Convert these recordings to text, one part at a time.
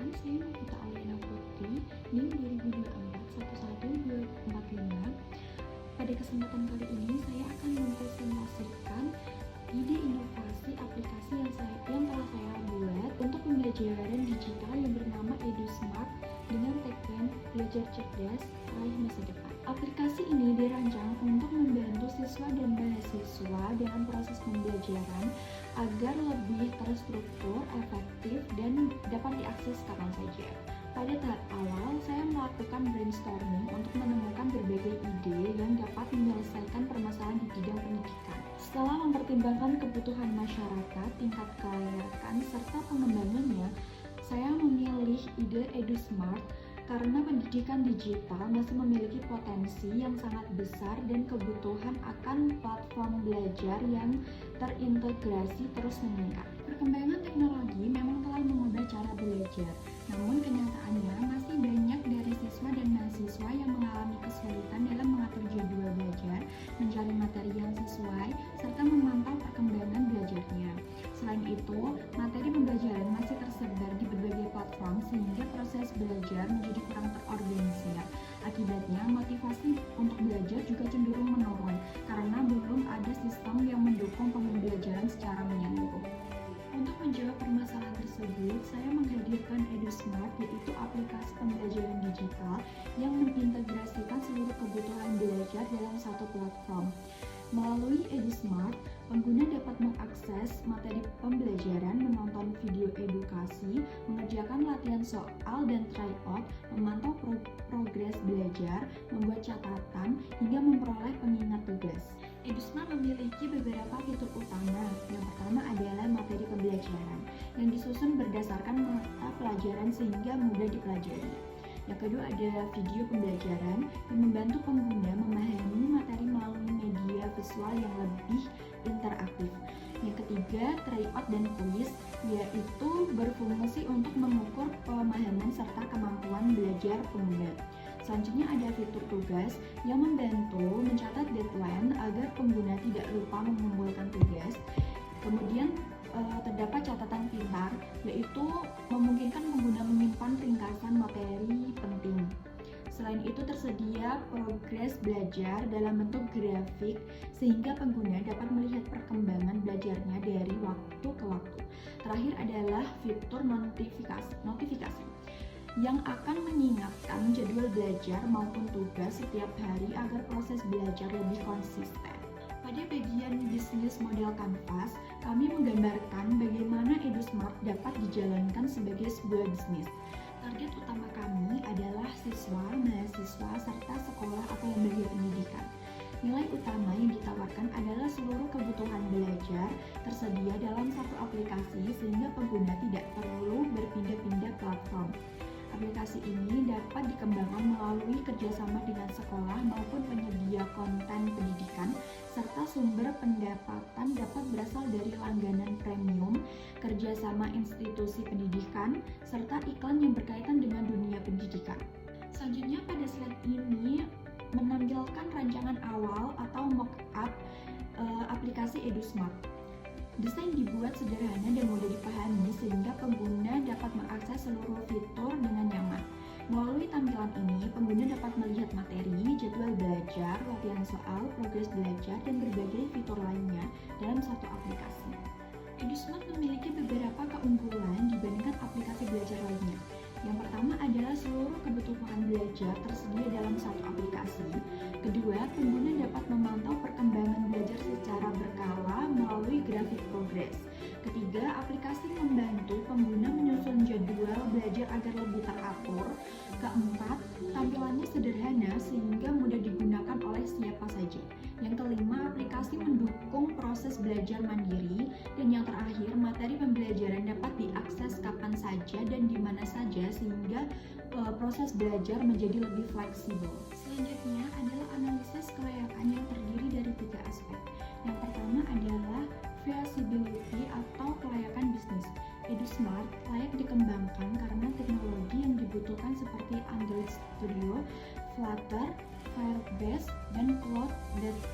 Perkenalkan, saya Novita Aliana Putri, NIM 2024 Pada kesempatan kali ini, saya akan mempresentasikan ide inovasi aplikasi yang telah saya buat untuk pembelajaran digital yang bernama EduSmart dengan tagline Belajar Cerdas, Raih Masa Depan. Aplikasi ini dirancang untuk membantu siswa dan mahasiswa dalam proses pembelajaran agar lebih terstruktur, efektif, dan dapat diakses kapan saja. Pada tahap awal, saya melakukan brainstorming untuk menemukan berbagai ide yang dapat menyelesaikan permasalahan di bidang pendidikan. Setelah mempertimbangkan kebutuhan masyarakat, tingkat kelayakan, serta pengembangannya, saya memilih ide EduSmart karena pendidikan digital masih memiliki potensi yang sangat besar dan kebutuhan akan platform belajar yang terintegrasi terus meningkat. Perkembangan teknologi memang telah mengubah cara belajar, namun kenyataannya masih banyak dari siswa dan mahasiswa yang mengalami kesulitan dalam mengatur jadwal belajar, mencari materi yang sesuai, serta memantau perkembangan belajarnya. Selain itu, materi pembelajaran masih tersebar di berbagai platform sehingga proses belajar menjadi kurang terorganisir. Akibatnya, motivasi untuk belajar juga cenderung menurun karena belum ada sistem yang mendukung pembelajaran secara menyeluruh. Untuk menjawab permasalahan tersebut, saya menghadirkan EduSmart, yaitu aplikasi pembelajaran digital yang mengintegrasikan seluruh kebutuhan belajar dalam satu platform. Melalui EduSmart, pengguna dapat mengakses materi pembelajaran, menonton video edukasi, mengerjakan latihan soal dan tryout, memantau progres belajar, membuat catatan, hingga memperoleh pengingat tugas. EduSmart memiliki beberapa fitur utama. Yang pertama adalah materi pembelajaran, yang disusun berdasarkan mata pelajaran sehingga mudah dipelajari. Yang kedua ada video pembelajaran yang membantu pengguna memahami materi melalui media visual yang lebih interaktif. Yang ketiga, tryout dan quiz, yaitu berfungsi untuk mengukur pemahaman serta kemampuan belajar pengguna. Selanjutnya ada fitur tugas yang membantu mencatat deadline agar pengguna tidak lupa mengumpulkan tugas. Kemudian terdapat catatan pintar, yaitu memungkinkan pengguna menyimpan ringkasan materi penting. Selain itu tersedia progres belajar dalam bentuk grafik sehingga pengguna dapat melihat perkembangan belajarnya dari waktu ke waktu. Terakhir adalah fitur notifikasi yang akan mengingatkan jadwal belajar maupun tugas setiap hari agar proses belajar lebih konsisten. Pada bagian bisnis model kanvas, kami menggambarkan bagaimana EduSmart dapat dijalankan sebagai sebuah bisnis. Target utama kami adalah siswa, mahasiswa, serta sekolah atau lembaga pendidikan. Nilai utama yang ditawarkan adalah seluruh kebutuhan belajar tersedia dalam satu aplikasi sehingga pengguna tidak perlu berpindah-pindah platform. Aplikasi ini dapat dikembangkan melalui kerjasama dengan sekolah maupun penyedia konten pendidikan, serta sumber pendapatan dapat berasal dari langganan premium, kerjasama institusi pendidikan, serta iklan yang berkaitan dengan dunia pendidikan. Selanjutnya pada slide ini menampilkan rancangan awal atau mock-up aplikasi EduSmart. Desain dibuat sederhana dan mudah dipahami sehingga pengguna dapat mengakses seluruh fitur dengan nyaman. Melalui tampilan ini, pengguna dapat melihat materi, jadwal belajar, latihan soal, progres belajar, dan berbagai fitur lainnya dalam satu aplikasi. EduSmart memiliki beberapa keunggulan dibandingkan aplikasi belajar lainnya. Yang pertama adalah seluruh kebutuhan belajar tersedia dalam satu aplikasi. Kedua, pengguna dapat memantau perkembangan belajar secara berkala melalui grafik progres. Ketiga, aplikasi membantu pengguna menyusun jadwal belajar agar lebih teratur. Keempat, tampilannya sederhana sehingga mudah digunakan oleh siapa saja. Yang kelima, aplikasi mendukung proses belajar mandiri. Dan yang terakhir, materi pembelajaran dapat diakses kapan saja dan di mana saja sehingga proses belajar menjadi lebih fleksibel. Selanjutnya adalah analisis kelayakan yang terdiri dari 3 aspek. Yang pertama adalah feasibility atau kelayakan bisnis. EduSmart layak dikembangkan karena teknologi yang dibutuhkan seperti Android Studio, Flutter, Firebase, dan Cloud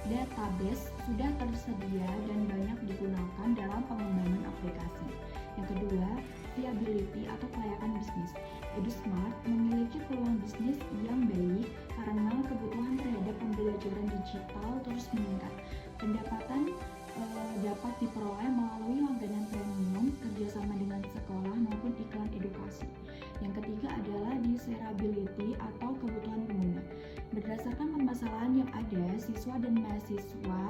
Database sudah tersedia dan banyak digunakan dalam pengembangan aplikasi. Yang kedua, viability atau kelayakan bisnis. EduSmart memiliki peluang bisnis yang baik karena kebutuhan terhadap pembelajaran digital terus meningkat. Pendapatan dapat diperoleh melalui langganan premium, kerjasama dengan sekolah maupun iklan edukasi. Yang ketiga adalah desirability atau kebutuhan pengguna. Berdasarkan permasalahan yang ada, siswa dan mahasiswa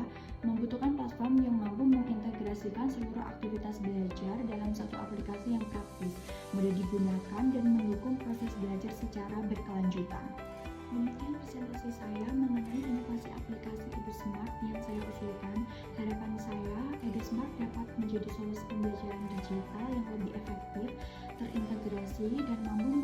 membutuhkan platform yang mampu mengintegrasikan seluruh aktivitas belajar dalam satu aplikasi yang praktis, mudah digunakan, dan mendukung proses belajar secara berkelanjutan. Demikian presentasi saya mengenai inovasi aplikasi EduSmart yang saya usulkan. Harapan saya, EduSmart dapat menjadi solusi pembelajaran digital yang lebih efektif, terintegrasi, dan mampu